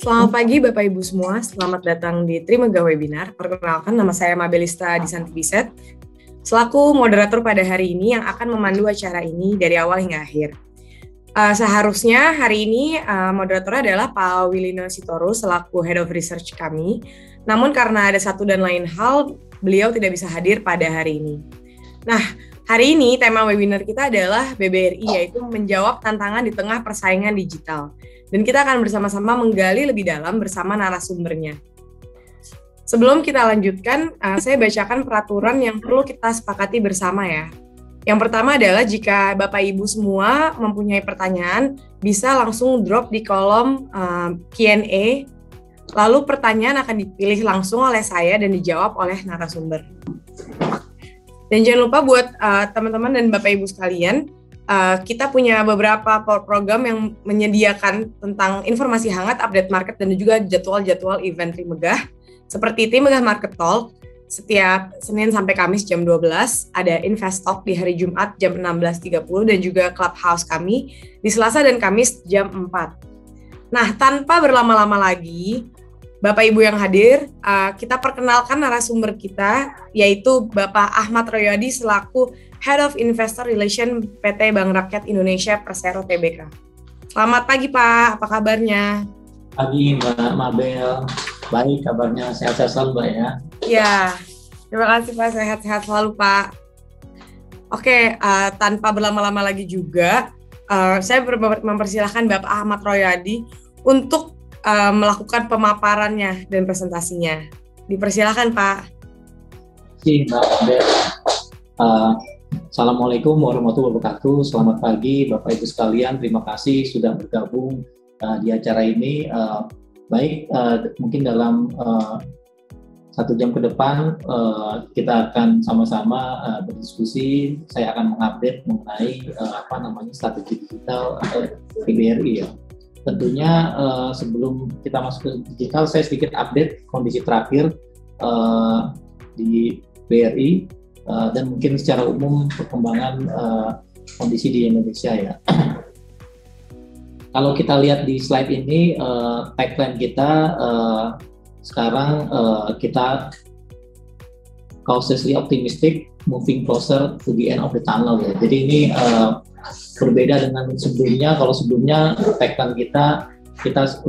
Selamat pagi Bapak Ibu semua, selamat datang di Trimega Webinar. Perkenalkan, nama saya Mabelista Disanti Biset, selaku moderator pada hari ini yang akan memandu acara ini dari awal hingga akhir. Seharusnya hari ini moderatornya adalah Pak Wilino Sitorus selaku Head of Research kami, namun karena ada satu dan lain hal, beliau tidak bisa hadir pada hari ini. Nah, hari ini tema webinar kita adalah BBRI, yaitu menjawab tantangan di tengah persaingan digital. Dan kita akan bersama-sama menggali lebih dalam bersama narasumbernya. Sebelum kita lanjutkan, saya bacakan peraturan yang perlu kita sepakati bersama ya. Yang pertama adalah jika Bapak Ibu semua mempunyai pertanyaan, bisa langsung drop di kolom Q&A, lalu pertanyaan akan dipilih langsung oleh saya dan dijawab oleh narasumber. Dan jangan lupa buat teman-teman dan Bapak Ibu sekalian, kita punya beberapa program yang menyediakan tentang informasi hangat, update market, dan juga jadwal-jadwal event Trimegah. Seperti Trimegah Market Talk, setiap Senin sampai Kamis jam 12, ada Invest Talk di hari Jumat jam 16.30, dan juga Clubhouse kami di Selasa dan Kamis jam 4. Nah, tanpa berlama-lama lagi, Bapak Ibu yang hadir, kita perkenalkan narasumber kita, yaitu Bapak Ahmad Royadi selaku Head of Investor Relation PT Bank Rakyat Indonesia Persero Tbk. Selamat pagi Pak, apa kabarnya? Pagi Mbak Mabel, baik kabarnya, sehat-sehat selalu Mbak ya? Ya, terima kasih Pak, sehat-sehat selalu Pak. Oke, tanpa berlama-lama lagi juga, saya mempersilahkan Bapak Ahmad Royadi untuk melakukan pemaparannya dan presentasinya. Dipersilahkan Pak. Terima kasih Mbak Mabel. Assalamualaikum warahmatullahi wabarakatuh. Selamat pagi Bapak Ibu sekalian. Terima kasih sudah bergabung di acara ini. Mungkin dalam 1 jam ke depan kita akan sama-sama berdiskusi. Saya akan mengupdate mengenai strategi digital BBRI ya. Tentunya sebelum kita masuk ke digital, saya sedikit update kondisi terakhir di BRI. Dan mungkin secara umum perkembangan kondisi di Indonesia ya. Kalau kita lihat di slide ini, tagline kita sekarang kita cautiously optimistic, moving closer to the end of the tunnel ya. Jadi ini berbeda dengan sebelumnya. Kalau sebelumnya tagline kita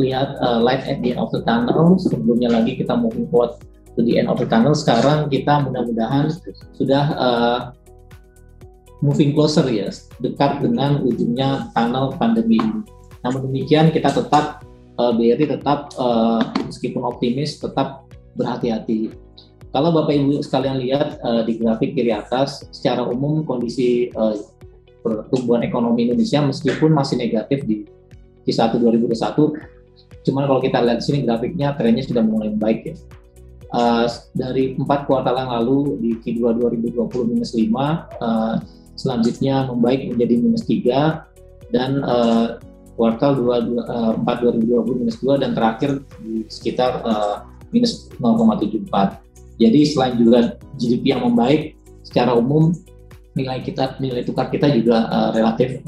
lihat light at the end of the tunnel, sebelumnya lagi kita moving forward to the end of the tunnel. Sekarang kita mudah-mudahan sudah moving closer ya, dekat dengan ujungnya tunnel pandemi ini. Namun demikian kita tetap BRI tetap meskipun optimis tetap berhati-hati. Kalau Bapak Ibu sekalian lihat di grafik kiri atas, secara umum kondisi pertumbuhan ekonomi Indonesia meskipun masih negatif di Q1 2021, cuman kalau kita lihat di sini grafiknya trennya sudah mulai membaik ya. Dari 4 kuartal yang lalu di Q2 2020 -5, selanjutnya membaik menjadi -3, dan kuartal 4 2020 -2, dan terakhir di sekitar -0,74. Jadi selain juga GDP yang membaik, secara umum nilai tukar kita juga relatif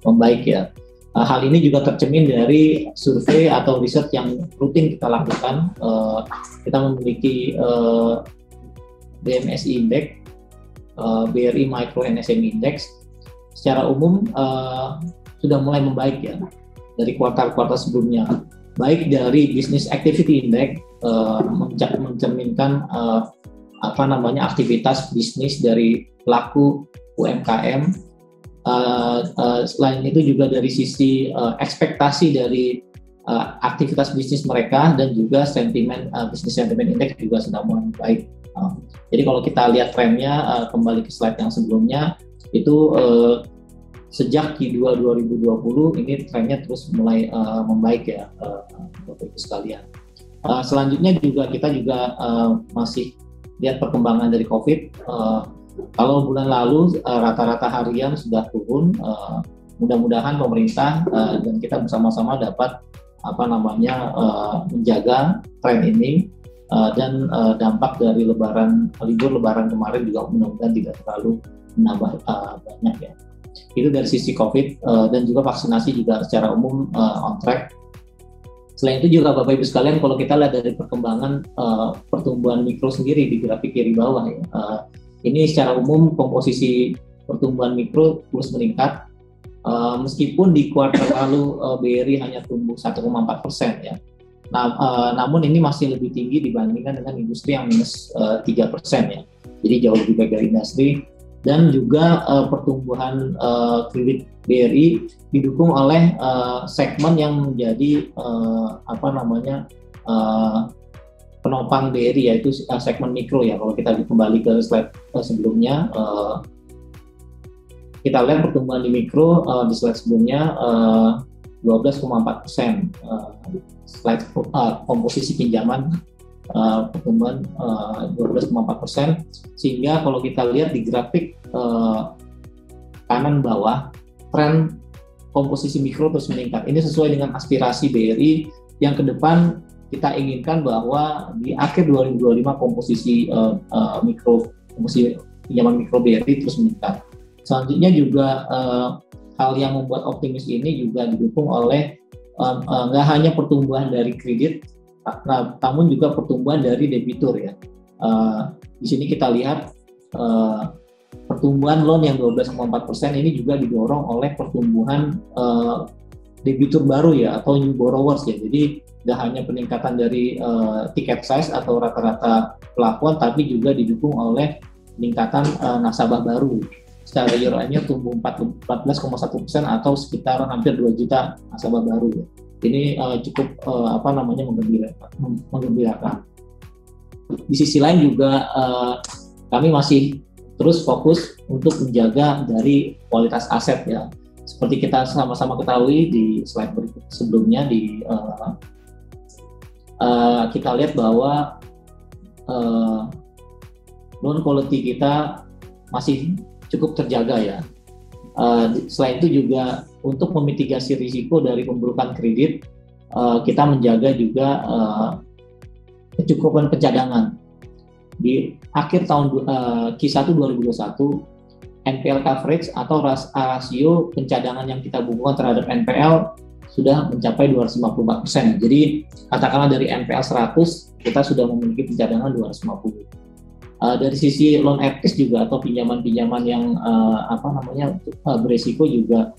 membaik ya. Hal ini juga tercermin dari survei atau riset yang rutin kita lakukan. Kita memiliki BMSI Index, BRI Micro and SME Index. Secara umum sudah mulai membaik ya dari kuartal-kuartal sebelumnya. Baik dari Business Activity Index mencerminkan aktivitas bisnis dari pelaku UMKM. Selain itu juga dari sisi ekspektasi dari aktivitas bisnis mereka, dan juga Business Sentiment Index juga sudah mulai baik. Jadi kalau kita lihat trennya, kembali ke slide yang sebelumnya, itu sejak Q2 2020 ini trennya terus mulai membaik ya Bapak Ibu sekalian. Selanjutnya juga kita masih lihat perkembangan dari COVID. Kalau bulan lalu rata-rata harian sudah turun, mudah-mudahan pemerintah dan kita bersama-sama dapat menjaga tren ini, dan dampak dari libur lebaran kemarin juga mudah-mudahan tidak terlalu menambah banyak ya. Itu dari sisi COVID, dan juga vaksinasi juga secara umum on track. Selain itu juga Bapak Ibu sekalian, kalau kita lihat dari perkembangan pertumbuhan mikro sendiri di grafik kiri bawah ya, ini secara umum komposisi pertumbuhan mikro terus meningkat, meskipun di kuartal lalu BRI hanya tumbuh 1,4% ya. Namun ini masih lebih tinggi dibandingkan dengan industri yang minus 3% ya. Jadi jauh lebih baik dari industri. Dan juga pertumbuhan kredit BRI didukung oleh segmen yang menjadi penopang BRI, yaitu segmen mikro ya. Kalau kita kembali ke slide sebelumnya, kita lihat pertumbuhan di mikro di slide sebelumnya 12,4%. Slide komposisi pinjaman pertumbuhan 12,4%, sehingga kalau kita lihat di grafik kanan bawah, tren komposisi mikro terus meningkat. Ini sesuai dengan aspirasi BRI yang ke depan kita inginkan bahwa di akhir 2025 komposisi komposisi pinjaman mikro BRI terus meningkat. Selanjutnya juga hal yang membuat optimis ini juga didukung oleh nggak hanya pertumbuhan dari kredit, namun juga pertumbuhan dari debitur ya. Di sini kita lihat pertumbuhan loan yang 12,4% ini juga didorong oleh pertumbuhan debitur baru ya, atau new borrowers ya. Jadi tidak hanya peningkatan dari ticket size atau rata-rata pelakuan, tapi juga didukung oleh peningkatan nasabah baru. Secara year-on-year tumbuh 14,1% atau sekitar hampir 2 juta nasabah baru ya. Ini cukup menggembirakan. Di sisi lain juga kami masih terus fokus untuk menjaga dari kualitas aset ya. Seperti kita sama-sama ketahui di slide berikut sebelumnya, kita lihat bahwa loan quality kita masih cukup terjaga ya. Selain itu juga untuk memitigasi risiko dari pemburukan kredit, kita menjaga juga kecukupan pencadangan. Di akhir tahun Q1 2021, NPL coverage atau rasio pencadangan yang kita bukukan terhadap NPL sudah mencapai 254%. Jadi katakanlah dari NPL 100 kita sudah memiliki pencadangan 250. Dari sisi loan at risk juga atau pinjaman-pinjaman yang beresiko juga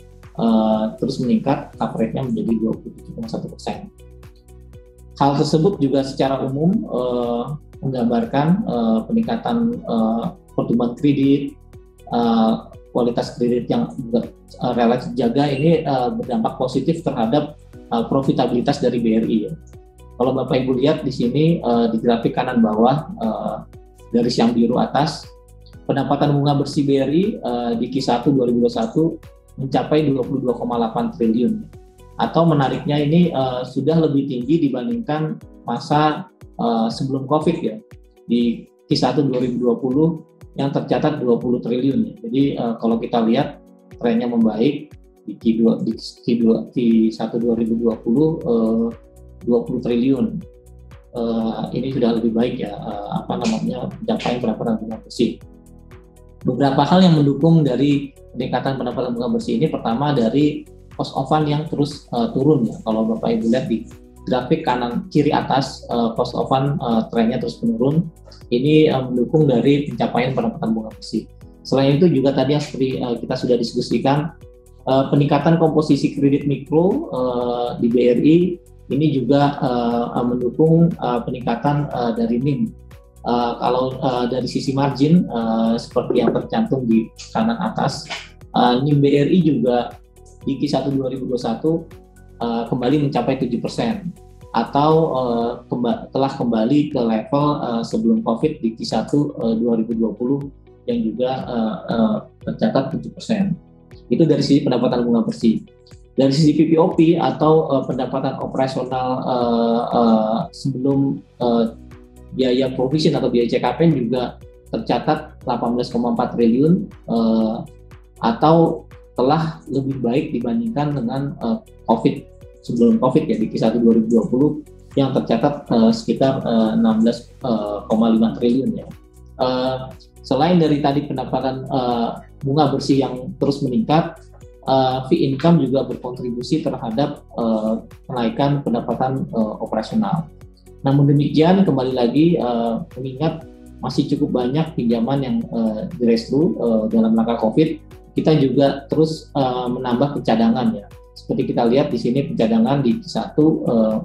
terus meningkat, coverage-nya menjadi 27,1%. Hal tersebut juga secara umum menggambarkan peningkatan pertumbuhan kredit, kualitas kredit yang relatif jaga ini berdampak positif terhadap profitabilitas dari BRI ya. Kalau Bapak Ibu lihat di sini di grafik kanan bawah, garis yang biru atas, pendapatan bunga bersih BRI di Q1 2021 mencapai 22,8 triliun. Atau menariknya ini sudah lebih tinggi dibandingkan masa sebelum COVID ya. Di Q1 2020 yang tercatat 20 triliun. Jadi kalau kita lihat trennya membaik, di Q1 2020 20 triliun. Ini sudah lebih baik ya, pencapaian pendapatan bunga bersih. Beberapa hal yang mendukung dari peningkatan pendapatan bunga bersih ini, pertama dari cost of fund yang terus turun ya. Kalau Bapak Ibu lihat di grafik kanan kiri atas, cost of fund trennya terus menurun. Ini mendukung dari pencapaian pendapatan bunga bersih. Selain itu juga tadi yang seperti kita sudah diskusikan, peningkatan komposisi kredit mikro di BRI ini juga mendukung peningkatan dari NIM. Kalau dari sisi margin, seperti yang tercantum di kanan atas, NIM BRI juga di Q1 2021 kembali mencapai 7%, atau telah kembali ke level sebelum COVID di Q1 2020 yang juga tercatat 7%. Itu dari sisi pendapatan bunga bersih. Dari sisi PPOP atau pendapatan operasional sebelum biaya provision atau biaya CKP juga tercatat 18,4 triliun atau telah lebih baik dibandingkan dengan sebelum COVID ya, di Q1 2020 yang tercatat sekitar 16,5 triliun ya. Selain dari tadi pendapatan bunga bersih yang terus meningkat, fee income juga berkontribusi terhadap kenaikan pendapatan operasional. Namun demikian, kembali lagi mengingat masih cukup banyak pinjaman yang di-raise dalam rangka COVID, kita juga terus menambah pencadangan ya. Seperti kita lihat di sini pencadangan di Q1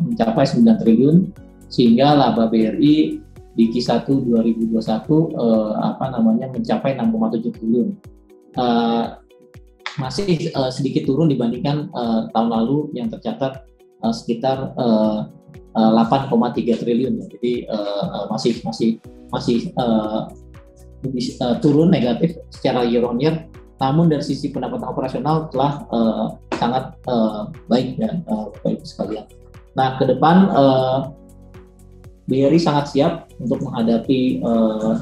mencapai 9 triliun, sehingga laba BRI di Q1 2021 mencapai 6,7 triliun. Masih sedikit turun dibandingkan tahun lalu yang tercatat sekitar 8,3 triliun. Jadi masih turun negatif secara year on year. Namun dari sisi pendapatan operasional telah sangat baik ya Bapak Ibu sekalian. Nah, ke depan BRI sangat siap untuk menghadapi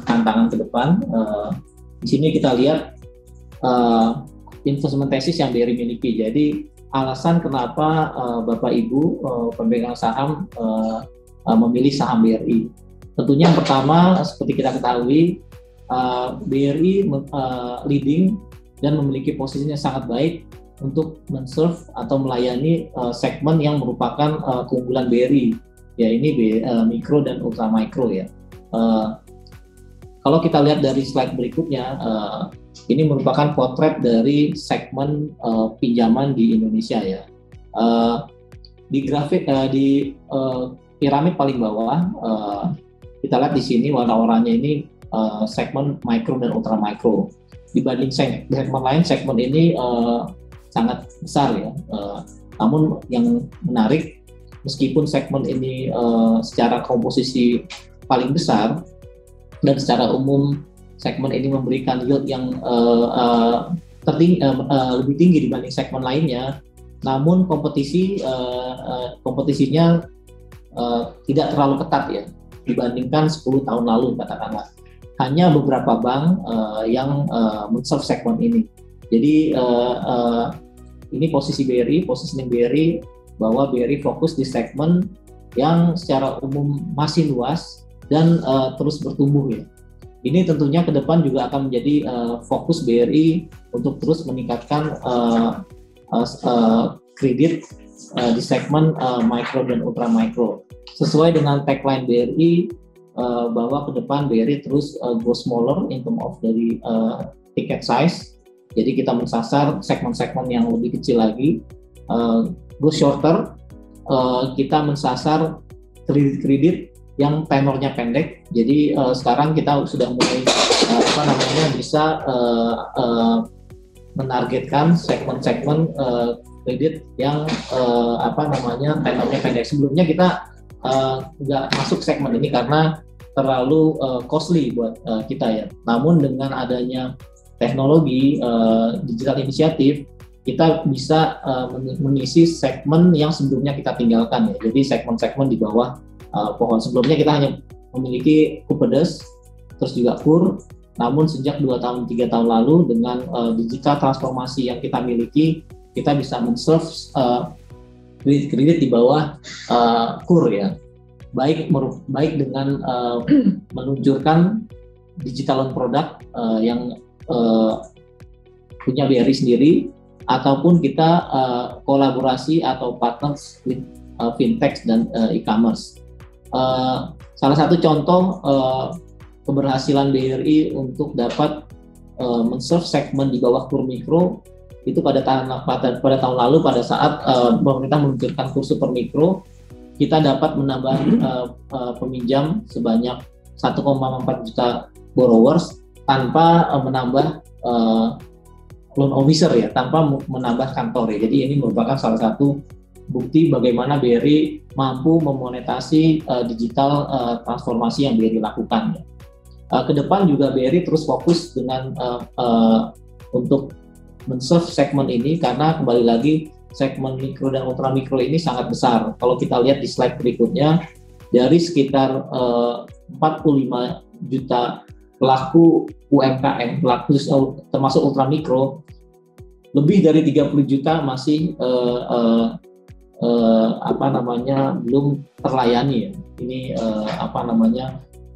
tantangan ke depan. Di sini kita lihat investment thesis yang BRI miliki. Jadi alasan kenapa Bapak Ibu pemegang saham memilih saham BRI. Tentunya yang pertama, seperti kita ketahui, BRI leading dan memiliki posisinya sangat baik untuk men-serve atau melayani segmen yang merupakan keunggulan BRI. Ya, ini mikro dan ultra mikro ya. Kalau kita lihat dari slide berikutnya, ini merupakan potret dari segmen pinjaman di Indonesia ya. Di grafik di piramid paling bawah, kita lihat di sini warna oranye ini segmen mikro dan ultra mikro. Dibanding segmen lain, segmen ini sangat besar ya. Namun yang menarik, meskipun segmen ini secara komposisi paling besar dan secara umum segmen ini memberikan yield yang lebih tinggi dibanding segmen lainnya, namun kompetisinya tidak terlalu ketat ya dibandingkan 10 tahun lalu katakanlah. Hanya beberapa bank yang men-serve segmen ini. Jadi ini posisi BRI, positioning BRI bahwa BRI fokus di segmen yang secara umum masih luas dan terus bertumbuh ya. Ini tentunya ke depan juga akan menjadi fokus BRI untuk terus meningkatkan kredit di segmen mikro dan ultra mikro. Sesuai dengan tagline BRI bahwa ke depan BRI terus grow smaller in terms of dari ticket size. Jadi kita mensasar segmen-segmen yang lebih kecil lagi. Grow shorter, kita mensasar kredit-kredit yang tenornya pendek. Jadi sekarang kita sudah mulai bisa menargetkan segmen-segmen kredit yang tenornya pendek. Sebelumnya kita nggak masuk segmen ini karena terlalu costly buat kita ya. Namun dengan adanya teknologi digital inisiatif, kita bisa mengisi segmen yang sebelumnya kita tinggalkan ya. Jadi segmen-segmen di bawah pohon. Sebelumnya kita hanya memiliki Kupedes, terus juga KUR. Namun sejak 2-3 tahun lalu dengan digital transformasi yang kita miliki, kita bisa men-serve kredit di bawah KUR ya. Baik dengan meluncurkan digital loan product yang punya BRI sendiri, ataupun kita kolaborasi atau partners with fintech dan e-commerce. Salah satu contoh keberhasilan BRI untuk dapat men-serve segmen di bawah KUR mikro itu pada tahun lalu pada saat pemerintah meluncurkan KUR super mikro, kita dapat menambah peminjam sebanyak 1,4 juta borrowers tanpa menambah loan officer ya, tanpa menambah kantor ya. Jadi ini merupakan salah satu bukti bagaimana BRI mampu memonetasi digital transformasi yang BRI lakukan ya. Ke depan juga BRI terus fokus dengan untuk men-serve segmen ini karena kembali lagi segmen mikro dan ultra mikro ini sangat besar. Kalau kita lihat di slide berikutnya, dari sekitar 45 juta pelaku UMKM, pelaku termasuk ultra mikro, lebih dari 30 juta masih belum terlayani ya. Ini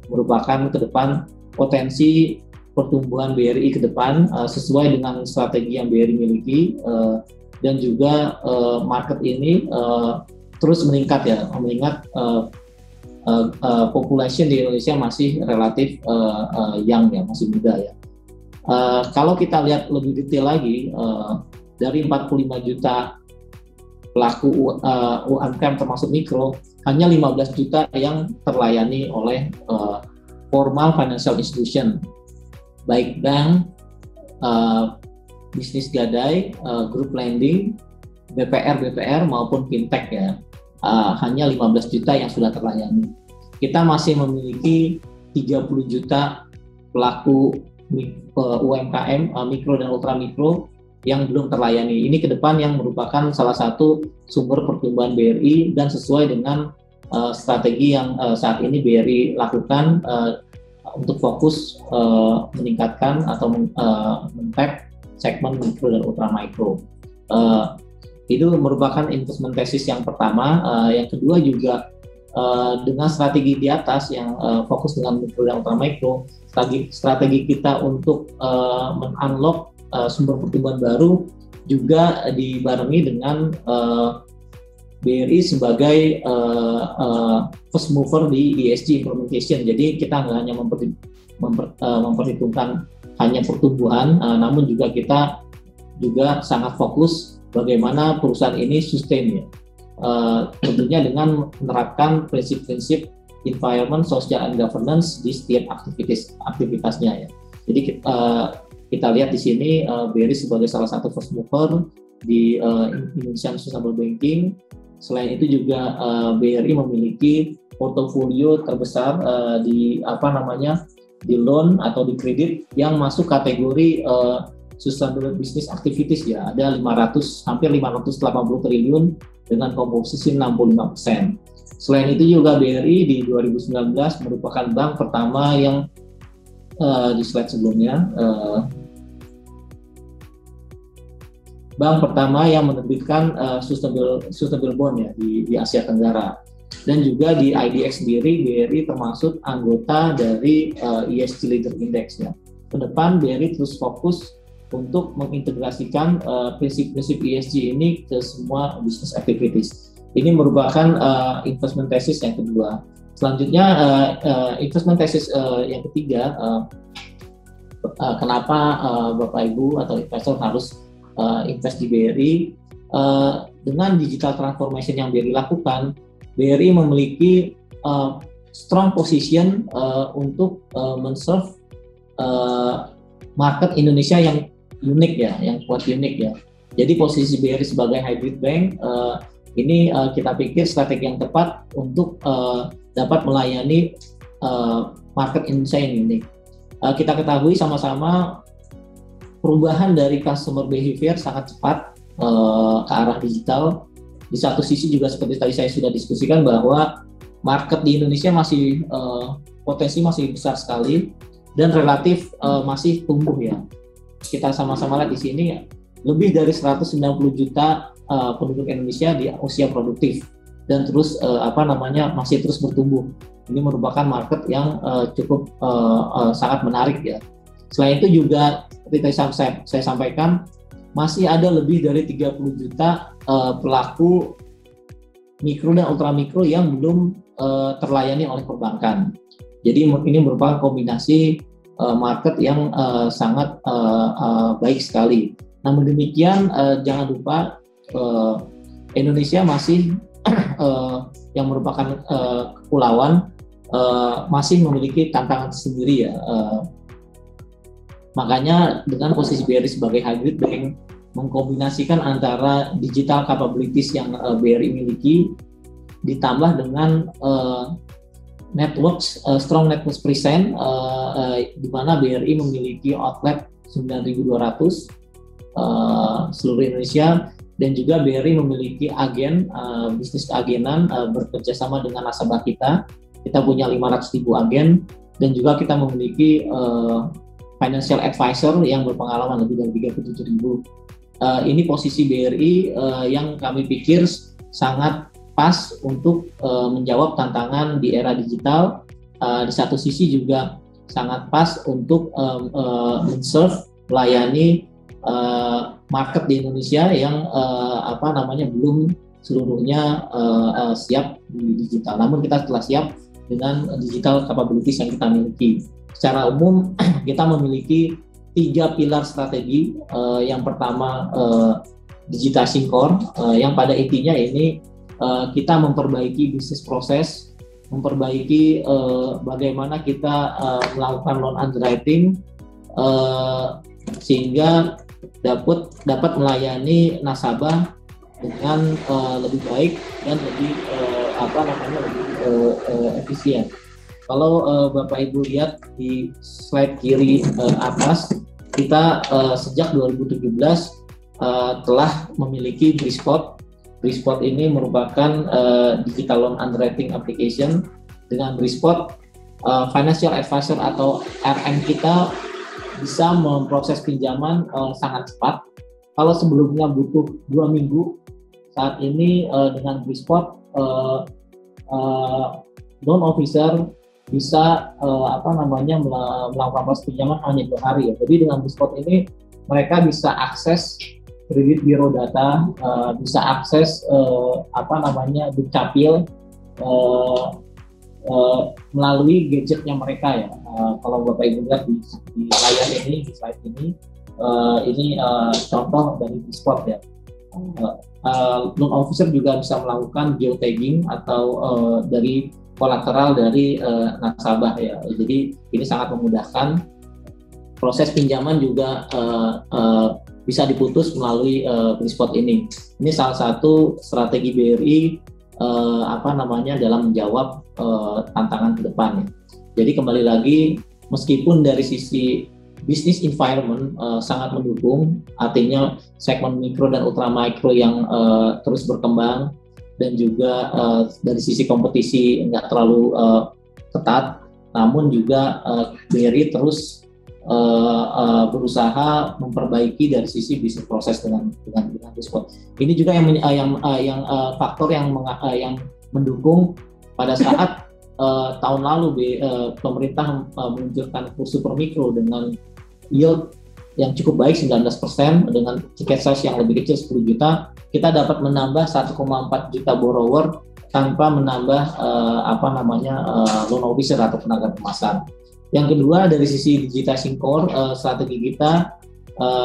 merupakan ke depan potensi pertumbuhan BRI ke depan sesuai dengan strategi yang BRI miliki, dan juga market ini terus meningkat ya, mengingat population di Indonesia masih relatif young ya, masih muda ya. Kalau kita lihat lebih detail lagi, dari 45 juta pelaku UMKM termasuk mikro, hanya 15 juta yang terlayani oleh formal financial institution, baik bank, bisnis gadai, grup lending, BPR maupun fintech ya. Hanya 15 juta yang sudah terlayani. Kita masih memiliki 30 juta pelaku UMKM, mikro dan ultra mikro yang belum terlayani. Ini ke depan yang merupakan salah satu sumber pertumbuhan BRI dan sesuai dengan strategi yang saat ini BRI lakukan untuk fokus meningkatkan atau men-tap segmen mikro dan ultra mikro. Itu merupakan investment thesis yang pertama. Yang kedua juga dengan strategi di atas yang fokus dengan mikro dan ultra mikro, strategi kita untuk men-unlock sumber pertumbuhan baru juga dibarengi dengan BRI sebagai first mover di ESG implementation. Jadi kita nggak hanya memperhitungkan hanya pertumbuhan, namun juga kita juga sangat fokus bagaimana perusahaan ini sustain ya. Tentunya dengan menerapkan prinsip-prinsip environment, social, and governance di setiap aktivitasnya ya. Jadi kita lihat di sini BRI sebagai salah satu first mover di Indonesian Sustainable Banking. Selain itu juga BRI memiliki portofolio terbesar di di loan atau di kredit yang masuk kategori sustainable business activities ya. Ada hampir 580 triliun dengan komposisi 65%. Selain itu juga BRI di 2019 merupakan bank pertama yang di slide sebelumnya, bank pertama yang menerbitkan sustainable bond ya di Asia Tenggara. Dan juga di IDX sendiri BRI termasuk anggota dari ESG Leader Index ya. Ke depan BRI terus fokus untuk mengintegrasikan prinsip-prinsip ESG ini ke semua business activities. Ini merupakan investment thesis yang kedua. Selanjutnya investment thesis yang ketiga, kenapa Bapak Ibu atau investor harus invest di BRI? Dengan digital transformation yang BRI lakukan, BRI memiliki strong position untuk men-serve market Indonesia yang unik ya, yang kuat unik ya. Jadi posisi BRI sebagai hybrid bank ini kita pikir strategi yang tepat untuk dapat melayani market Indonesia yang unik. Kita ketahui sama-sama perubahan dari customer behavior sangat cepat ke arah digital. Di satu sisi juga seperti tadi saya sudah diskusikan bahwa market di Indonesia masih potensi masih besar sekali dan relatif masih tumbuh ya. Kita sama-sama lihat di sini lebih dari 190 juta penduduk Indonesia di usia produktif dan terus masih terus bertumbuh. Ini merupakan market yang cukup sangat menarik ya. Selain itu juga seperti saya sampaikan, masih ada lebih dari 30 juta pelaku mikro dan ultra mikro yang belum terlayani oleh perbankan. Jadi ini merupakan kombinasi market yang sangat baik sekali. Namun demikian jangan lupa Indonesia masih yang merupakan kepulauan masih memiliki tantangan sendiri ya. Makanya dengan posisi BRI sebagai hybrid bank mengkombinasikan antara digital capabilities yang BRI miliki ditambah dengan strong network presence di mana BRI memiliki outlet 9.200 seluruh Indonesia dan juga BRI memiliki bisnis keagenan bekerja sama dengan nasabah kita. Kita punya 500.000 agen dan juga kita memiliki financial advisor yang berpengalaman lebih dari 37.000. Ini posisi BRI yang kami pikir sangat pas untuk menjawab tantangan di era digital. Di satu sisi juga sangat pas untuk men-serve, melayani market di Indonesia yang belum seluruhnya siap di digital. Namun kita telah siap dengan digital capabilities yang kita miliki. Secara umum kita memiliki 3 pilar strategi. Yang pertama digitizing core, yang pada intinya ini kita memperbaiki bisnis proses, memperbaiki bagaimana kita melakukan loan underwriting sehingga dapat melayani nasabah dengan lebih baik dan lebih efisien. Kalau Bapak Ibu lihat di slide kiri atas, kita sejak 2017 telah memiliki Brispot. Brispot ini merupakan digital loan underwriting application. Dengan Brispot, financial advisor atau RM kita bisa memproses pinjaman sangat cepat. Kalau sebelumnya butuh 2 minggu, saat ini dengan Brispot loan officer bisa melakukan proses pinjaman hanya 2 hari ya. Jadi dengan Brispot ini mereka bisa akses kredit biro data, bisa akses Dukcapil melalui gadgetnya mereka ya. Kalau Bapak Ibu lihat di layar ini, di slide ini, contoh dari Brispot ya. Loan officer juga bisa melakukan geotagging atau dari kolateral dari nasabah ya. Jadi ini sangat memudahkan. Proses pinjaman juga bisa diputus melalui Brispot ini. Ini salah satu strategi BRI dalam menjawab tantangan ke depan. Jadi kembali lagi, meskipun dari sisi business environment sangat mendukung, artinya segmen mikro dan ultra mikro yang terus berkembang, dan juga dari sisi kompetisi nggak terlalu ketat, namun juga BRI terus berusaha memperbaiki dari sisi bisnis proses dengan Brispot. Ini juga yang faktor yang mendukung pada saat tahun lalu pemerintah meluncurkan kurs super mikro dengan yield yang cukup baik 19%, dengan tiket size yang lebih kecil 10 juta, kita dapat menambah 1,4 juta borrower tanpa menambah loan officer atau tenaga pemasaran. Yang kedua, dari sisi digitizing core, strategi kita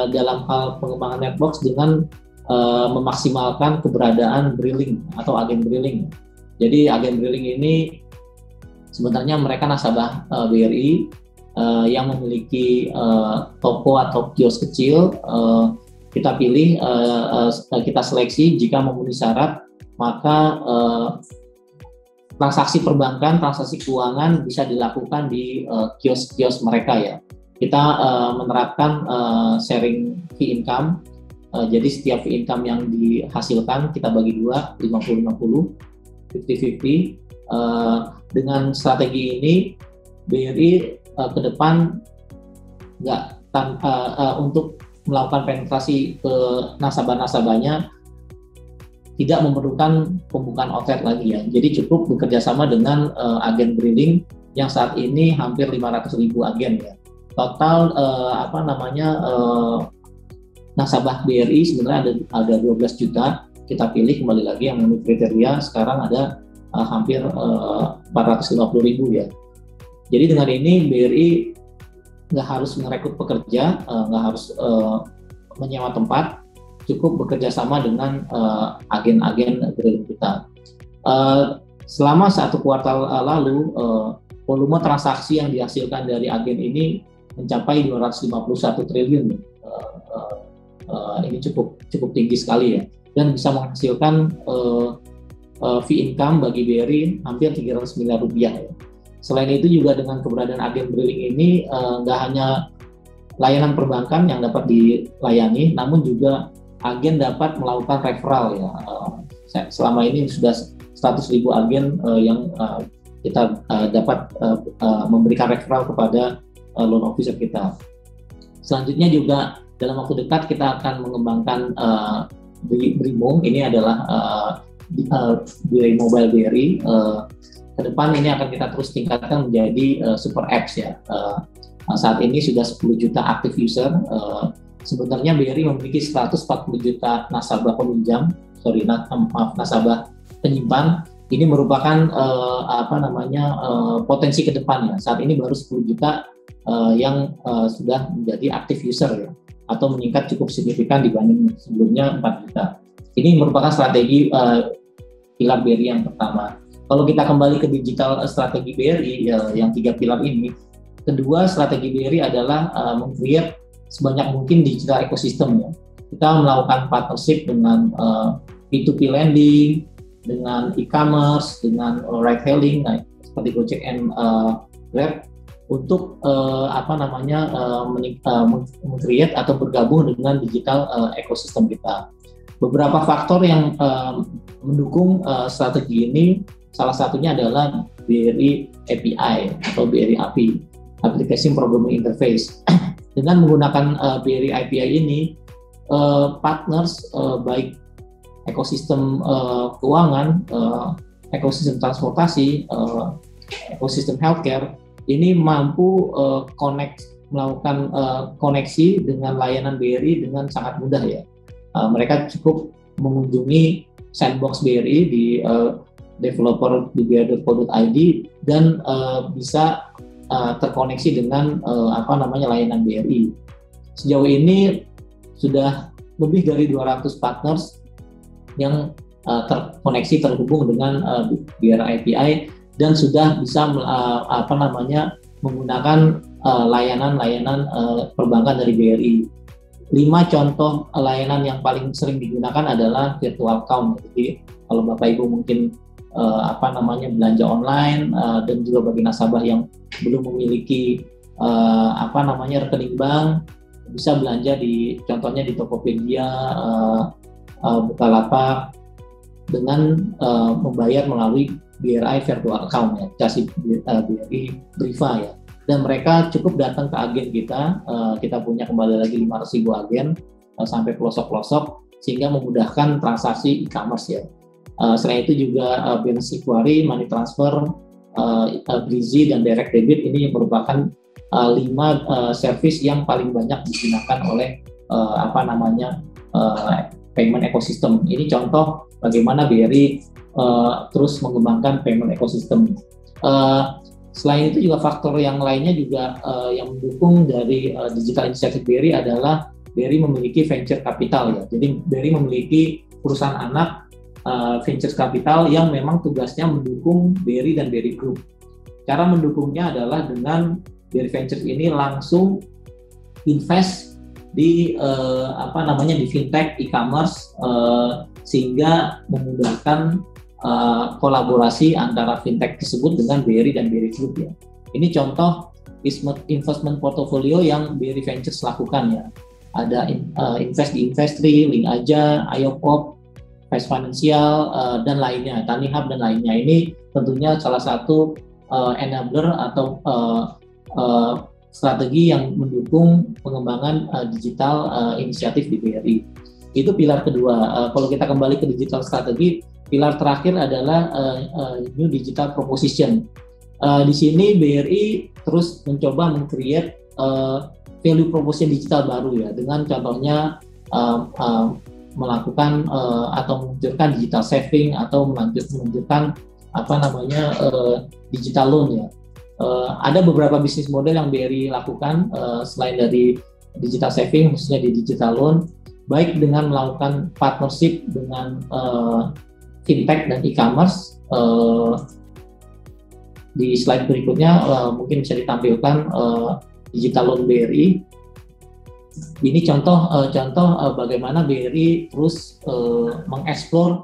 dalam hal pengembangan networks dengan memaksimalkan keberadaan Briling atau agen Briling. Jadi agen Briling ini sebenarnya mereka nasabah BRI yang memiliki toko atau kios kecil. Kita pilih, kita seleksi, jika memenuhi syarat, maka transaksi perbankan, transaksi keuangan bisa dilakukan di kios-kios mereka ya. Kita menerapkan sharing fee income. Jadi setiap fee income yang dihasilkan kita bagi 2, 50-50, 50-50. Dengan strategi ini BRI ke depan untuk melakukan penetrasi ke nasabah-nasabahnya tidak memerlukan pembukaan outlet lagi ya. Jadi cukup bekerja sama dengan agen Briling yang saat ini hampir 500.000 agen ya. Total nasabah BRI sebenarnya ada 12 juta. Kita pilih kembali lagi yang memenuhi kriteria, sekarang ada hampir 450.000 ya. Jadi dengan ini BRI nggak harus merekrut pekerja, nggak harus menyewa tempat, cukup bekerja sama dengan agen-agen Briling kita. Selama 1 kuartal lalu, volume transaksi yang dihasilkan dari agen ini mencapai 251 triliun. Ini cukup tinggi sekali ya, dan bisa menghasilkan fee income bagi BRI hampir 300 miliar rupiah ya. Selain itu juga dengan keberadaan agen Briling ini nggak hanya layanan perbankan yang dapat dilayani, namun juga agen dapat melakukan referral ya. Selama ini sudah 100.000 agen yang kita dapat memberikan referral kepada loan officer kita. Selanjutnya juga dalam waktu dekat kita akan mengembangkan BRIMO. Ini adalah BRI Mobile BRI. ke depan ini akan kita terus tingkatkan menjadi super apps ya. Saat ini sudah 10 juta active user. Sebenarnya BRI memiliki 140 juta nasabah peminjam, nasabah penyimpan. Ini merupakan potensi ke depannya. Saat ini baru 10 juta yang sudah menjadi active user ya, atau meningkat cukup signifikan dibanding sebelumnya 4 juta. Ini merupakan strategi pilar BRI yang pertama. Kalau kita kembali ke digital strategi BRI yang 3 pilar ini, kedua strategi BRI adalah meng-create sebanyak mungkin digital ekosistem ya. Kita melakukan partnership dengan P2P lending, dengan e-commerce, dengan ride hailing, seperti Gojek and Grab, untuk meng-create atau bergabung dengan digital ekosistem kita. Beberapa faktor yang mendukung strategi ini, salah satunya adalah BRI API atau BRI API, Application Programming Interface. Dengan menggunakan BRI API ini, partners baik ekosistem keuangan, ekosistem transportasi, ekosistem healthcare ini mampu melakukan koneksi dengan layanan BRI dengan sangat mudah ya. Mereka cukup mengunjungi sandbox BRI di developer di bri.co.id dan bisa terkoneksi dengan layanan BRI. Sejauh ini sudah lebih dari 200 partners yang terhubung dengan BRI API dan sudah bisa menggunakan layanan-layanan perbankan dari BRI. 5 contoh layanan yang paling sering digunakan adalah virtual account. Jadi kalau Bapak Ibu mungkin belanja online dan juga bagi nasabah yang belum memiliki rekening bank, bisa belanja contohnya di Tokopedia, Bukalapak dengan membayar melalui BRI virtual account ya, aplikasi BRI Briva ya. Dan mereka cukup datang ke agen kita punya kembali lagi 500.000 agen sampai pelosok-pelosok sehingga memudahkan transaksi e-commerce ya. Selain itu juga business inquiry, money transfer, Breezy dan direct debit ini merupakan 5 service yang paling banyak digunakan oleh payment ecosystem. Ini contoh bagaimana BRI terus mengembangkan payment ecosystem. Selain itu juga faktor yang lainnya juga yang mendukung dari digital initiative BRI adalah BRI memiliki venture capital ya. Jadi BRI memiliki perusahaan anak venture capital yang memang tugasnya mendukung BRI dan BRI Group. Cara mendukungnya adalah dengan BRI Ventures ini langsung invest di di fintech, e-commerce, sehingga memudahkan kolaborasi antara fintech tersebut dengan BRI dan BRI Group ya. Ini contoh investment portfolio yang BRI Ventures lakukan ya. Ada invest di Investri, Link Aja, Ayopop, Vice Financial dan lainnya, Tanihub dan lainnya. Ini tentunya salah satu enabler atau strategi yang mendukung pengembangan digital inisiatif di BRI. Itu pilar kedua. Kalau kita kembali ke digital strategi, pilar terakhir adalah new digital proposition. Di sini BRI terus mencoba meng-create value proposition digital baru ya, dengan contohnya melakukan atau meluncurkan digital saving atau meluncurkan digital loan ya. Ada beberapa bisnis model yang BRI lakukan selain dari digital saving, khususnya di digital loan, baik dengan melakukan partnership dengan fintech dan e-commerce. Di slide berikutnya mungkin bisa ditampilkan digital loan BRI. Ini contoh bagaimana BRI terus mengeksplor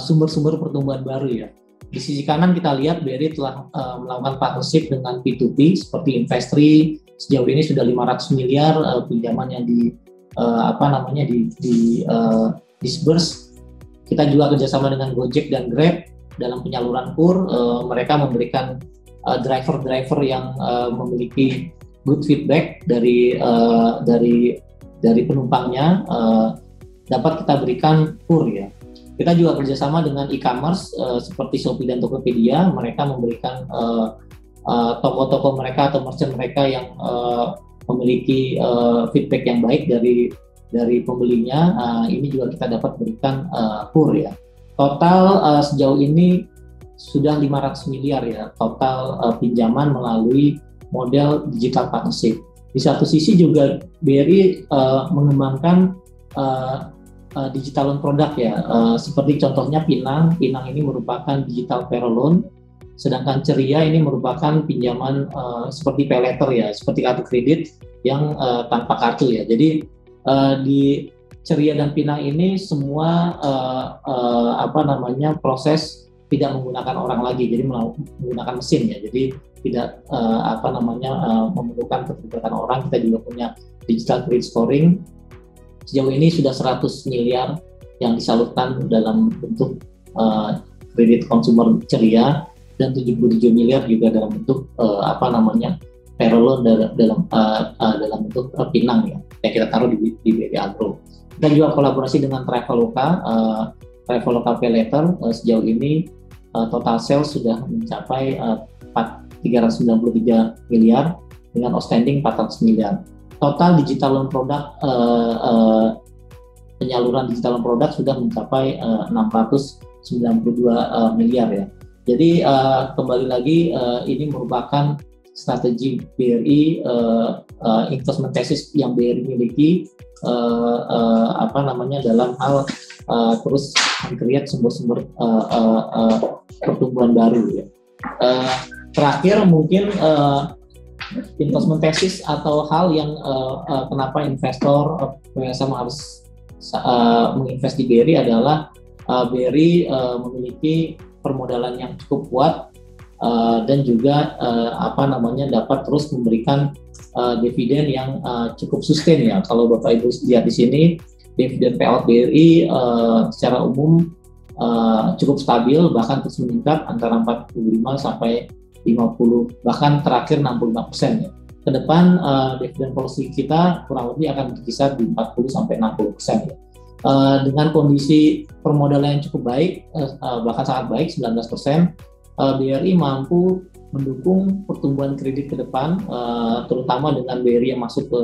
sumber-sumber pertumbuhan baru ya. Di sisi kanan kita lihat BRI telah melakukan partnership dengan P2P seperti Investri. Sejauh ini sudah 500 miliar pinjaman yang disburse. Kita juga kerjasama dengan Gojek dan Grab dalam penyaluran KUR. Mereka memberikan driver-driver yang memiliki good feedback dari penumpangnya, dapat kita berikan KUR ya. Kita juga kerjasama dengan e-commerce seperti Shopee dan Tokopedia. Mereka memberikan toko-toko mereka atau merchant mereka yang memiliki feedback yang baik dari pembelinya. Ini juga kita dapat berikan kur ya. Total sejauh ini sudah 500 miliar ya total pinjaman melalui model digital partnership. Di satu sisi juga BRI mengembangkan digital loan product ya, seperti contohnya Pinang ini merupakan digital payroll loan, sedangkan Ceria ini merupakan pinjaman seperti pay letter ya, seperti kartu kredit yang tanpa kartu ya. Jadi di Ceria dan Pinang ini semua proses tidak menggunakan orang lagi, jadi menggunakan mesin ya. Jadi tidak memerlukan keterlibatan orang. Kita juga punya digital credit scoring. Sejauh ini sudah 100 miliar yang disalurkan dalam bentuk kredit konsumer Ceria, dan 77 miliar juga dalam bentuk payroll loan dalam bentuk Pinang ya, yang kita taruh di BRI Agro. Kita juga kolaborasi dengan Traveloka Pay Letter. Sejauh ini total sales sudah mencapai 393 miliar dengan outstanding 400 miliar. Total digital loan product, penyaluran digital loan product sudah mencapai 692 miliar ya. Jadi kembali lagi ini merupakan strategi BRI, investment thesis yang BRI miliki dalam hal terus meng-create sumber-sumber pertumbuhan baru ya. Terakhir mungkin investment thesis atau hal yang kenapa investor sama harus menginvest di BRI adalah BRI memiliki permodalan yang cukup kuat dan juga dapat terus memberikan dividen yang cukup sustain ya. Kalau Bapak Ibu lihat di sini, dividen payout BRI secara umum cukup stabil, bahkan terus meningkat antara 45 sampai 50, bahkan terakhir 65% ya. Ke depan dividen policy kita kurang lebih akan berkisar di 40 sampai 60% ya. Dengan kondisi permodalan yang cukup baik, bahkan sangat baik 19%, BRI mampu mendukung pertumbuhan kredit ke depan, terutama dengan BRI yang masuk ke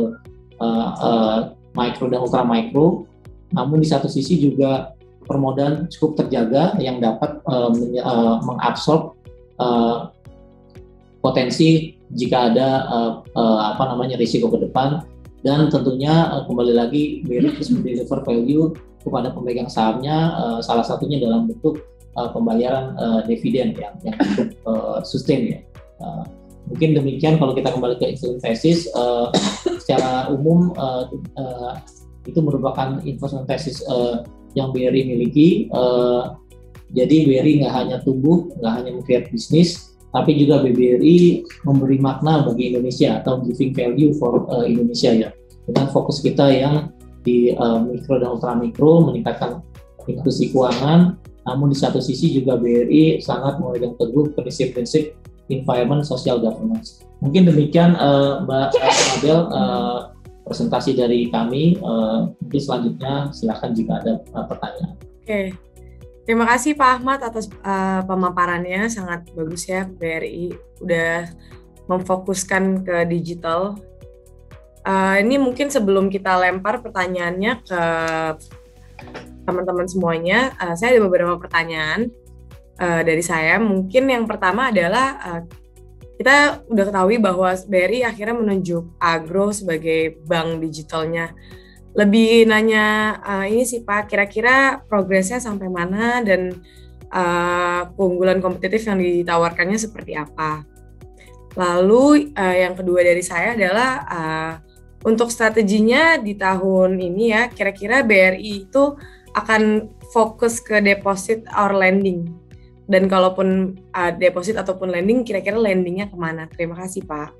mikro dan ultra mikro. Namun di satu sisi juga permodalan cukup terjaga yang dapat mengabsorb potensi jika ada risiko ke depan, dan tentunya kembali lagi BRI terus mendeliver value kepada pemegang sahamnya, salah satunya dalam bentuk pembayaran dividen yang cukup sustain ya. Mungkin demikian kalau kita kembali ke investment thesis. Secara umum itu merupakan investment thesis yang BRI miliki. Jadi BRI nggak hanya tumbuh, nggak hanya meng-create bisnis, tapi juga BRI memberi makna bagi Indonesia atau giving value for Indonesia ya. Dengan fokus kita yang di mikro dan ultra mikro, meningkatkan inklusi keuangan. Namun di satu sisi juga BRI sangat memegang teguh prinsip-prinsip environment social governance. Mungkin demikian Mbak Mabel presentasi dari kami. Mungkin selanjutnya silakan jika ada pertanyaan. Oke, terima kasih Pak Ahmad atas pemaparannya, sangat bagus ya. BRI udah memfokuskan ke digital. Ini mungkin sebelum kita lempar pertanyaannya ke teman-teman semuanya, saya ada beberapa pertanyaan dari saya. Mungkin yang pertama adalah kita udah ketahui bahwa BRI akhirnya menunjuk Agro sebagai bank digitalnya. Lebih nanya ini sih Pak, kira-kira progresnya sampai mana dan keunggulan kompetitif yang ditawarkannya seperti apa. Lalu yang kedua dari saya adalah untuk strateginya di tahun ini ya, kira-kira BRI itu akan fokus ke deposit or lending, dan kalaupun deposit ataupun lending, kira-kira lendingnya kemana? Terima kasih Pak.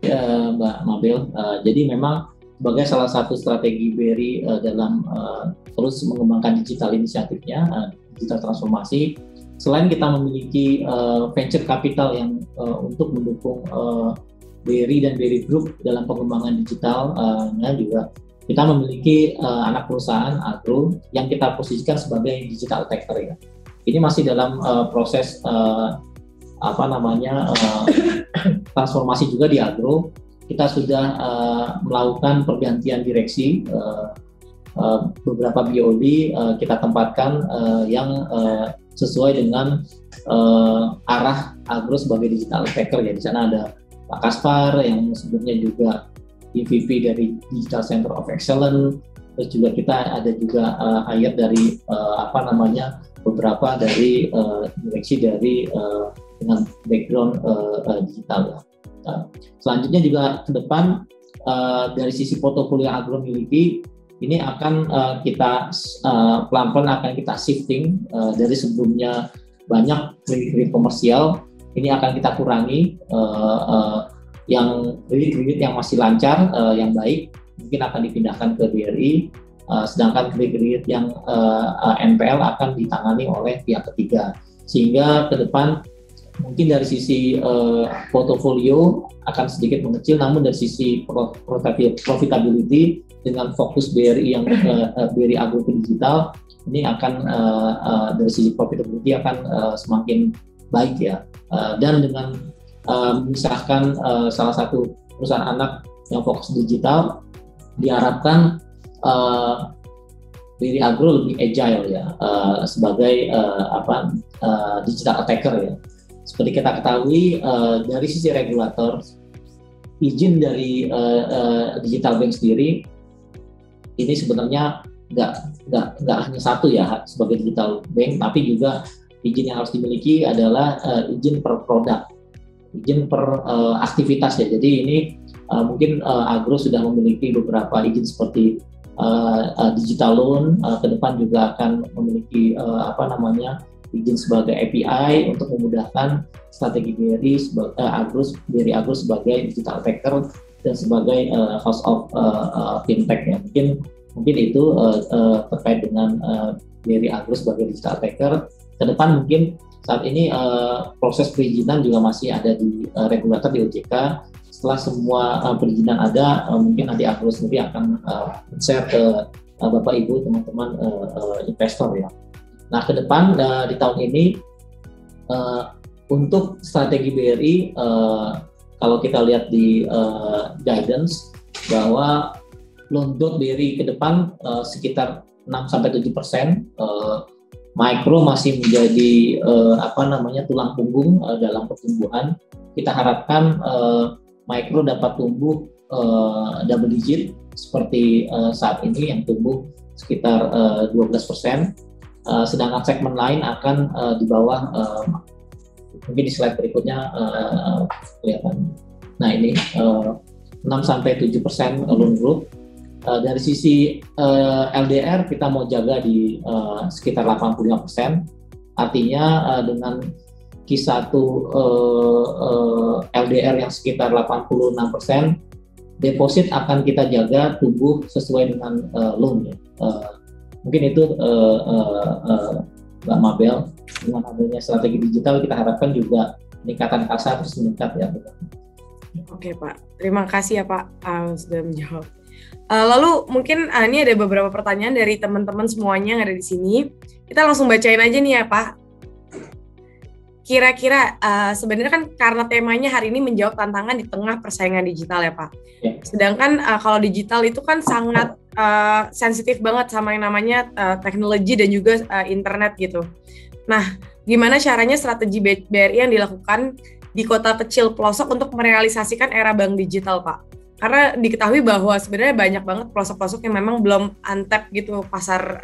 Ya Mbak Mabel, jadi memang sebagai salah satu strategi BRI dalam terus mengembangkan digital inisiatifnya, digital transformasi, selain kita memiliki venture capital yang untuk mendukung BRI dan BRI Group dalam pengembangan digital, juga kita memiliki anak perusahaan agro yang kita posisikan sebagai digital attacker ya. Ini masih dalam proses transformasi juga di agro. Kita sudah melakukan pergantian direksi, beberapa BOD kita tempatkan yang sesuai dengan arah agro sebagai digital attacker ya. Di sana ada Pak Kaspar yang sebelumnya juga EVP dari Digital Center of Excellence, terus juga kita ada juga hire dari beberapa dari direksi dari dengan background digital. Selanjutnya juga ke depan dari sisi portofolio agro miliki ini akan kita pelan-pelan akan kita shifting dari sebelumnya banyak kredit komersial, ini akan kita kurangi yang kredit yang masih lancar, yang baik mungkin akan dipindahkan ke BRI, sedangkan kredit yang NPL akan ditangani oleh pihak ketiga, sehingga ke depan mungkin dari sisi portofolio akan sedikit mengecil, namun dari sisi profitability dengan fokus BRI yang BRI Agro Digital ini akan dari sisi profitability akan semakin baik ya, dan dengan memisahkan salah satu perusahaan anak yang fokus digital, diharapkan BRI Agro lebih agile ya, sebagai digital attacker ya. Seperti kita ketahui dari sisi regulator, izin dari digital bank sendiri ini sebenarnya nggak hanya satu ya sebagai digital bank, tapi juga izin yang harus dimiliki adalah izin per produk, izin per aktivitas ya. Jadi ini mungkin agro sudah memiliki beberapa izin seperti digital loan, ke depan juga akan memiliki izin sebagai API untuk memudahkan strategi BRI Agro sebagai digital attacker dan sebagai house of fintech ya. Mungkin itu terkait dengan BRI Agro sebagai digital attacker. Ke depan mungkin saat ini proses perizinan juga masih ada di regulator di OJK. Setelah semua perizinan ada, mungkin nanti Agro sendiri akan share ke Bapak Ibu teman-teman investor ya. Nah, ke depan di tahun ini untuk strategi BRI, kalau kita lihat di guidance bahwa loan growth BRI ke depan sekitar 6-7%, mikro masih menjadi tulang punggung dalam pertumbuhan. Kita harapkan mikro dapat tumbuh double digit seperti saat ini yang tumbuh sekitar 12%. Sedangkan segmen lain akan di bawah, mungkin di slide berikutnya kelihatan. Nah ini 6-7% loan growth. Dari sisi LDR kita mau jaga di sekitar 85%. Artinya dengan Q1 LDR yang sekitar 86%, deposit akan kita jaga tumbuh sesuai dengan loan ya. Mungkin itu Mbak Mabel, dengan adanya strategi digital kita harapkan juga peningkatan kasa terus meningkat ya. Oke Pak, terima kasih ya Pak sudah menjawab. Lalu mungkin ini ada beberapa pertanyaan dari teman-teman semuanya yang ada di sini. Kita langsung bacain aja nih ya Pak. Kira-kira sebenarnya kan karena temanya hari ini menjawab tantangan di tengah persaingan digital ya Pak. Ya. Sedangkan kalau digital itu kan sangat sensitif banget sama yang namanya teknologi dan juga internet gitu. Nah, gimana caranya strategi BRI yang dilakukan di kota kecil pelosok untuk merealisasikan era bank digital Pak? Karena diketahui bahwa sebenarnya banyak banget pelosok-pelosok yang memang belum untap gitu pasar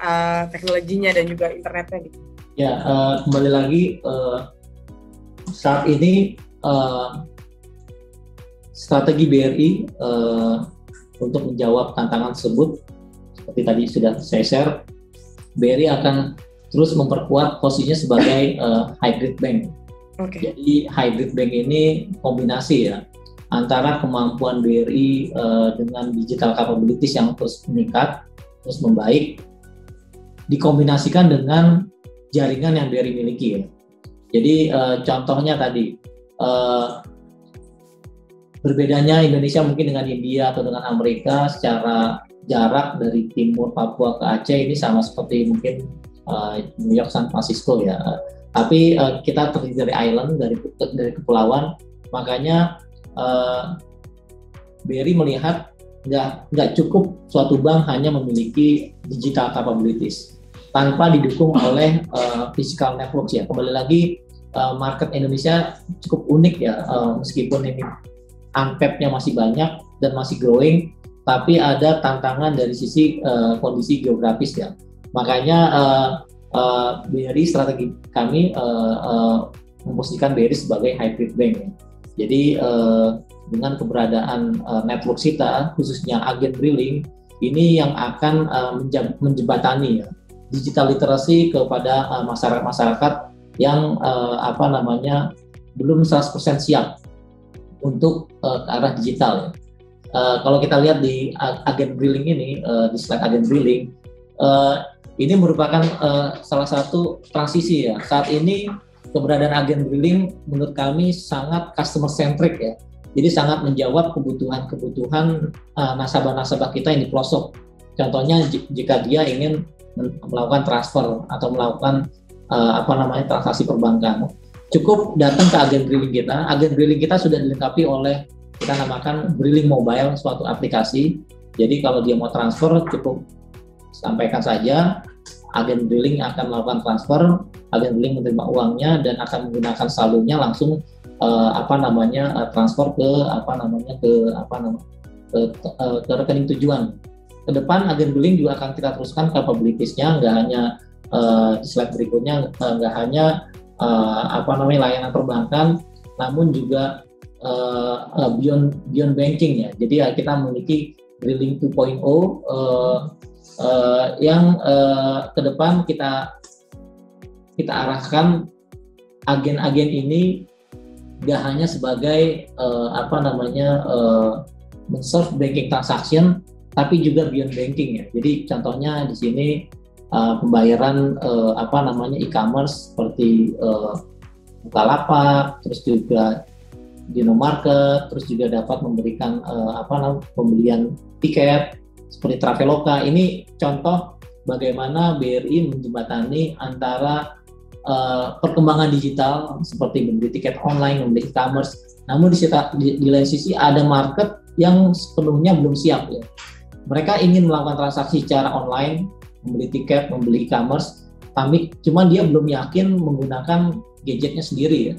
teknologinya dan juga internetnya gitu. Ya, kembali lagi saat ini strategi BRI untuk menjawab tantangan tersebut, seperti tadi sudah saya share, BRI akan terus memperkuat posisinya sebagai hybrid bank. Okay. Jadi hybrid bank ini kombinasi ya antara kemampuan BRI dengan digital capabilities yang terus meningkat, terus membaik, dikombinasikan dengan jaringan yang BRI miliki ya. Jadi contohnya tadi berbedanya Indonesia mungkin dengan India atau dengan Amerika secara jarak dari timur Papua ke Aceh ini sama seperti mungkin New York, San Francisco ya. Tapi kita terdiri dari island, dari kepulauan, makanya BRI melihat nggak cukup suatu bank hanya memiliki digital capabilities tanpa didukung oleh physical networks ya. Kembali lagi market Indonesia cukup unik ya, meskipun ini untapped-nya masih banyak dan masih growing, tapi ada tantangan dari sisi kondisi geografis ya. Makanya BRI strategi kami memposisikan BRI sebagai hybrid bank ya. Jadi dengan keberadaan network kita, khususnya agen drilling, ini yang akan menjembatani ya, digital literacy kepada masyarakat yang belum 100% siap untuk ke arah digital ya. Kalau kita lihat di agen drilling ini, di slide agen drilling, ini merupakan salah satu transisi ya. Saat ini keberadaan agen drilling menurut kami sangat customer centric ya. Jadi sangat menjawab kebutuhan nasabah-nasabah kita yang di pelosok. Contohnya jika dia ingin melakukan transfer atau melakukan transaksi perbankan, cukup datang ke agen drilling kita. Agen drilling kita sudah dilengkapi oleh, kita namakan drilling mobile, suatu aplikasi. Jadi kalau dia mau transfer, cukup sampaikan saja, agen drilling akan melakukan transfer, agen drilling menerima uangnya dan akan menggunakan saldonya langsung transfer ke rekening tujuan. Ke depan agen drilling juga akan kita teruskan capabilities-nya, nggak hanya di slide berikutnya, nggak hanya layanan perbankan, namun juga beyond banking ya. Jadi kita memiliki drilling 2.0 yang ke depan kita arahkan agen-agen ini nggak hanya sebagai men-serve banking transaction, tapi juga beyond banking ya. Jadi contohnya di sini pembayaran e-commerce seperti Bukalapak, terus juga Dino Market, terus juga dapat memberikan pembelian tiket seperti Traveloka. Ini contoh bagaimana BRI menjembatani antara perkembangan digital seperti membeli tiket online, membeli e-commerce. Namun di lain sisi ada market yang sepenuhnya belum siap ya. Mereka ingin melakukan transaksi secara online, membeli tiket, membeli e-commerce, tapi cuma dia belum yakin menggunakan gadgetnya sendiri ya.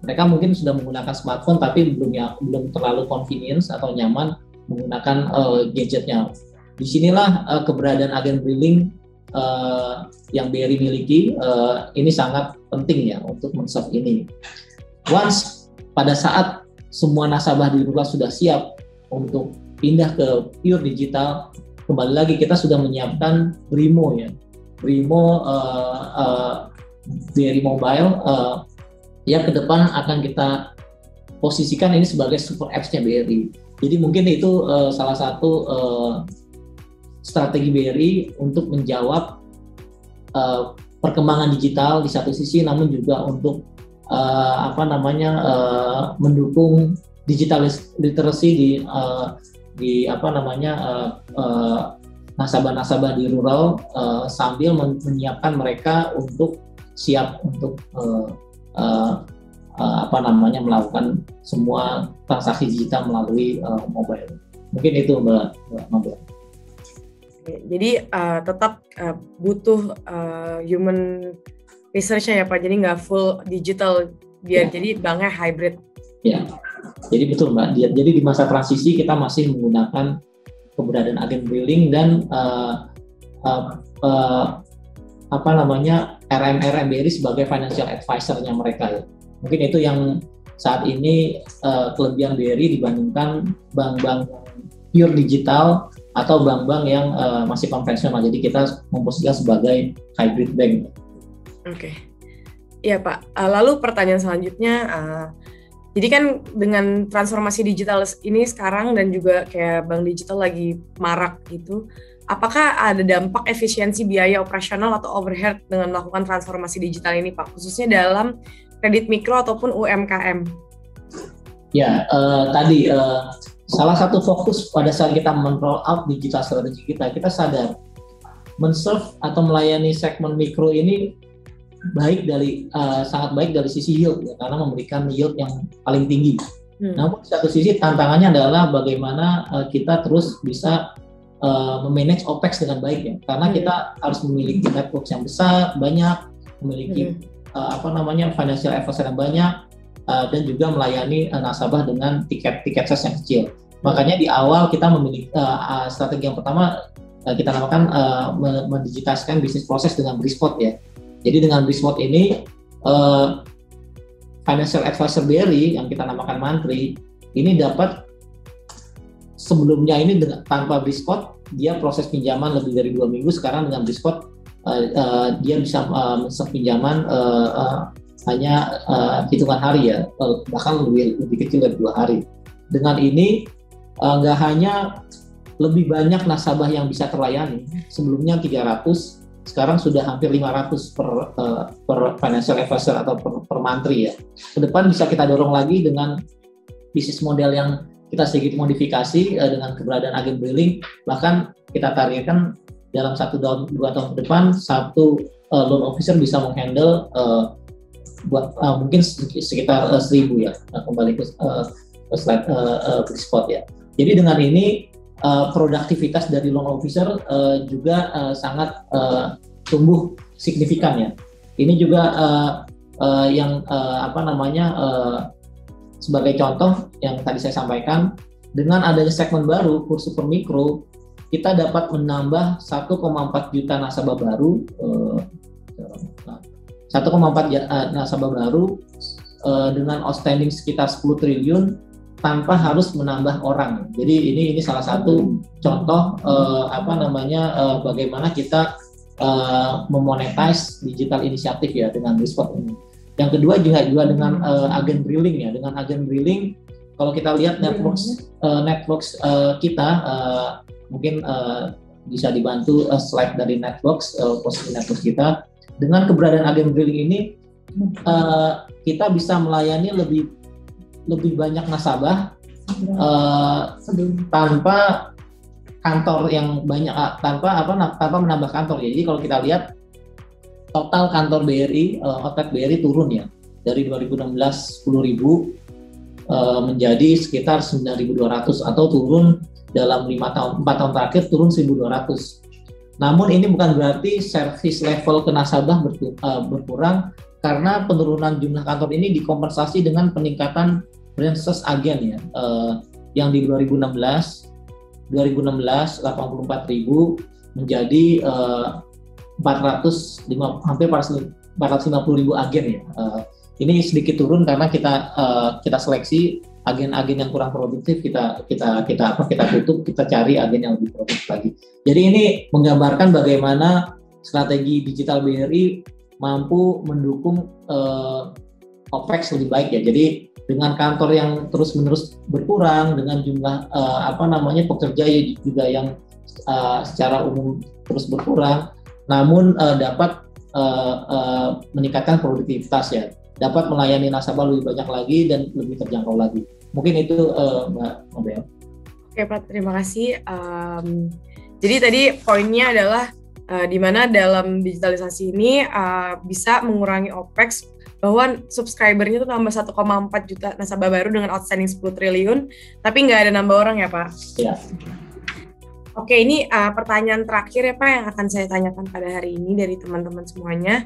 Mereka mungkin sudah menggunakan smartphone tapi belum terlalu convenience atau nyaman menggunakan gadgetnya. Disinilah keberadaan agen drilling yang BRI miliki ini sangat penting ya untuk men-serve ini. Once pada saat semua nasabah di rural sudah siap untuk pindah ke pure digital, kembali lagi kita sudah menyiapkan Brimo ya, Brimo BRI Mobile yang ke depan akan kita posisikan ini sebagai super apps-nya BRI. Jadi mungkin itu salah satu strategi BRI untuk menjawab perkembangan digital di satu sisi, namun juga untuk mendukung digital literacy di nasabah-nasabah di rural sambil menyiapkan mereka untuk siap untuk melakukan semua transaksi digital melalui mobile. Mungkin itu Mbak. Jadi tetap butuh human research-nya ya Pak, jadi nggak full digital biar jadi banknya hybrid. Ya, jadi betul Mbak. Jadi di masa transisi kita masih menggunakan keberadaan agen drilling dan RM BRI sebagai financial advisor-nya mereka ya. Mungkin itu yang saat ini kelebihan BRI dibandingkan bank-bank pure digital atau bank-bank yang masih konvensional. Jadi kita memposisikan sebagai hybrid bank. Oke. Iya Pak. Lalu pertanyaan selanjutnya, jadi kan dengan transformasi digital ini sekarang dan juga kayak bank digital lagi marak gitu, apakah ada dampak efisiensi biaya operasional atau overhead dengan melakukan transformasi digital ini Pak, khususnya dalam kredit mikro ataupun UMKM? Ya, salah satu fokus pada saat kita men-roll out digital strategy kita sadar men-serve atau melayani segmen mikro ini sangat baik dari sisi yield ya, karena memberikan yield yang paling tinggi. Namun di satu sisi tantangannya adalah bagaimana kita terus bisa memanage OPEX dengan baik ya, karena kita harus memiliki network yang besar, banyak, memiliki financial advisor yang banyak, dan juga melayani nasabah dengan tiket size yang kecil. Makanya di awal kita memiliki strategi yang pertama kita namakan mendigitaskan bisnis proses dengan Brisport ya. Jadi dengan Brisport ini financial advisor BRI yang kita namakan Mantri ini dapat sebelumnya ini tanpa Brisport dia proses pinjaman lebih dari 2 minggu, sekarang dengan Brisport dia bisa pinjaman hanya hitungan hari ya, bahkan lebih kecil dari 2 hari. Dengan ini nggak hanya lebih banyak nasabah yang bisa terlayani, sebelumnya 300, sekarang sudah hampir 500 per financial advisor atau per mantri ya. Ke depan bisa kita dorong lagi dengan bisnis model yang kita sedikit modifikasi dengan keberadaan agen briling, bahkan kita targetkan dalam 1 tahun 2 tahun ke depan satu loan officer bisa menghandle mungkin sekitar 1.000 ya, kembali ke slide Brisport ya. Jadi dengan ini produktivitas dari loan officer juga sangat tumbuh signifikan ya. Ini juga sebagai contoh yang tadi saya sampaikan, dengan adanya segmen baru kurs super mikro, kita dapat menambah 1,4 juta nasabah baru, 1,4 nasabah baru dengan outstanding sekitar 10 triliun tanpa harus menambah orang. Jadi ini salah satu contoh bagaimana kita memonetize digital inisiatif ya dengan Brisport ini. Yang kedua juga dengan agen briling ya. Dengan agen briling kalau kita lihat networks kita mungkin bisa dibantu slide dari networks, posisi networks kita. Dengan keberadaan agen briling ini kita bisa melayani lebih banyak nasabah tanpa kantor yang banyak, tanpa menambah kantor ya. Jadi kalau kita lihat total kantor BRI, outlet BRI turun ya, dari 2016 10.000 menjadi sekitar 9.200 atau turun dalam 4 tahun terakhir turun 1.200. Namun ini bukan berarti service level ke nasabah berkurang, karena penurunan jumlah kantor ini dikompensasi dengan peningkatan branches agen ya, yang di 2016 84.000 menjadi hampir 450.000 agen ya. Ini sedikit turun karena kita seleksi agen-agen yang kurang produktif, kita tutup, kita cari agen yang lebih produktif lagi. Jadi ini menggambarkan bagaimana strategi digital BRI mampu mendukung OPEX lebih baik ya. Jadi dengan kantor yang terus-menerus berkurang, dengan jumlah pekerja juga yang secara umum terus berkurang, namun dapat meningkatkan produktivitas ya, dapat melayani nasabah lebih banyak lagi dan lebih terjangkau lagi. Mungkin itu Mbak Mabel. Oke Pak, terima kasih. Jadi tadi poinnya adalah di mana dalam digitalisasi ini bisa mengurangi OPEX, bahwa subscribernya itu nambah 1,4 juta nasabah baru dengan outstanding 10 triliun, tapi nggak ada nambah orang ya Pak? Iya. Oke, ini pertanyaan terakhir ya Pak yang akan saya tanyakan pada hari ini dari teman-teman semuanya.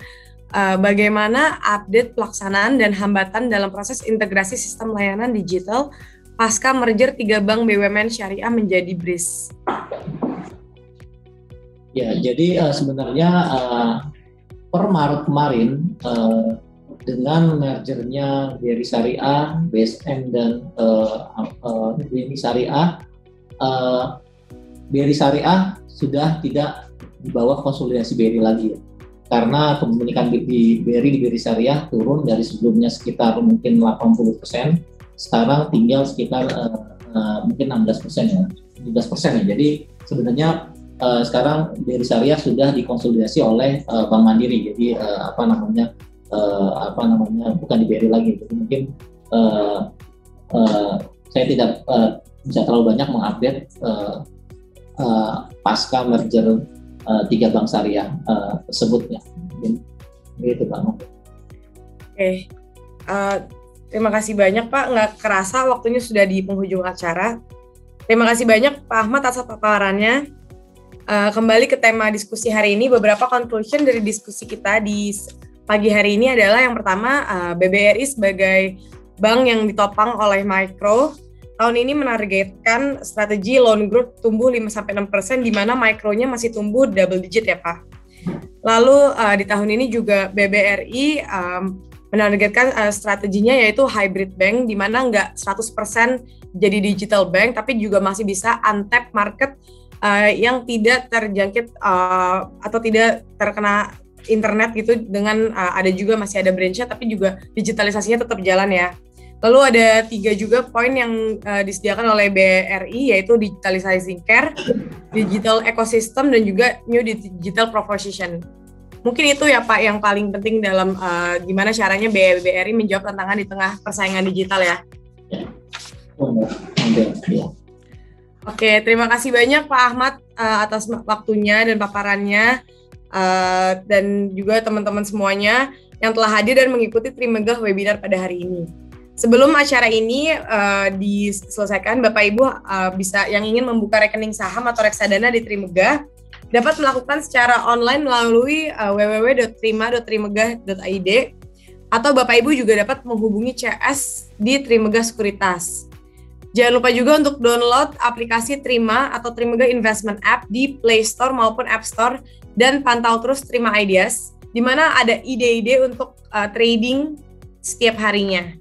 Bagaimana update pelaksanaan dan hambatan dalam proses integrasi sistem layanan digital pasca merger 3 bank BUMN syariah menjadi BRIS? Ya, jadi sebenarnya per Maret kemarin dengan mergernya BRI Syariah, BSN dan BNI Syariah, BRI Syariah sudah tidak di bawah konsolidasi BRI lagi ya. Karena kepemilikan di BRI Syariah turun dari sebelumnya sekitar mungkin 80%, sekarang tinggal sekitar mungkin 16% ya, 17% ya. Jadi sebenarnya sekarang BRI Syariah sudah dikonsolidasi oleh Bank Mandiri. Jadi bukan di BRI lagi. Jadi mungkin saya bisa terlalu banyak mengupdate pasca merger 3 bank syariah tersebut ya. Gitu Pak. Oke. Terima kasih banyak Pak, nggak kerasa waktunya sudah di penghujung acara. Terima kasih banyak Pak Ahmad atas paparannya. Kembali ke tema diskusi hari ini, beberapa conclusion dari diskusi kita di pagi hari ini adalah yang pertama, BBRI sebagai bank yang ditopang oleh Micro, tahun ini menargetkan strategi loan growth tumbuh 5-6%, di mana mikronya masih tumbuh double digit ya Pak. Lalu di tahun ini juga BBRI menargetkan strateginya yaitu hybrid bank, di mana nggak 100% jadi digital bank, tapi juga masih bisa untap market yang tidak terjangkit atau tidak terkena internet gitu, dengan ada juga masih ada branch-nya, tapi juga digitalisasinya tetap jalan ya. Lalu ada 3 juga poin yang disediakan oleh BRI, yaitu digitalizing care, digital ecosystem, dan juga new digital proposition. Mungkin itu ya Pak yang paling penting dalam gimana caranya BRI menjawab tantangan di tengah persaingan digital ya. Oke, terima kasih banyak Pak Ahmad atas waktunya dan paparannya, dan juga teman-teman semuanya yang telah hadir dan mengikuti Trimegah webinar pada hari ini. Sebelum acara ini diselesaikan, Bapak Ibu bisa yang ingin membuka rekening saham atau reksadana di Trimegah dapat melakukan secara online melalui www.trima.trimegah.id, atau Bapak Ibu juga dapat menghubungi CS di Trimegah Sekuritas. Jangan lupa juga untuk download aplikasi Trima atau Trimegah Investment App di Play Store maupun App Store, dan pantau terus Trima Ideas, di mana ada ide-ide untuk trading setiap harinya.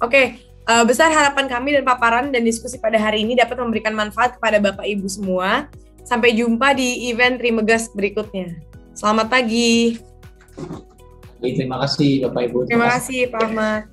Oke, besar harapan kami dan paparan dan diskusi pada hari ini dapat memberikan manfaat kepada Bapak Ibu semua. Sampai jumpa di event Trimegas berikutnya. Selamat pagi. Terima kasih Bapak Ibu. Terima kasih Pak Ahmad.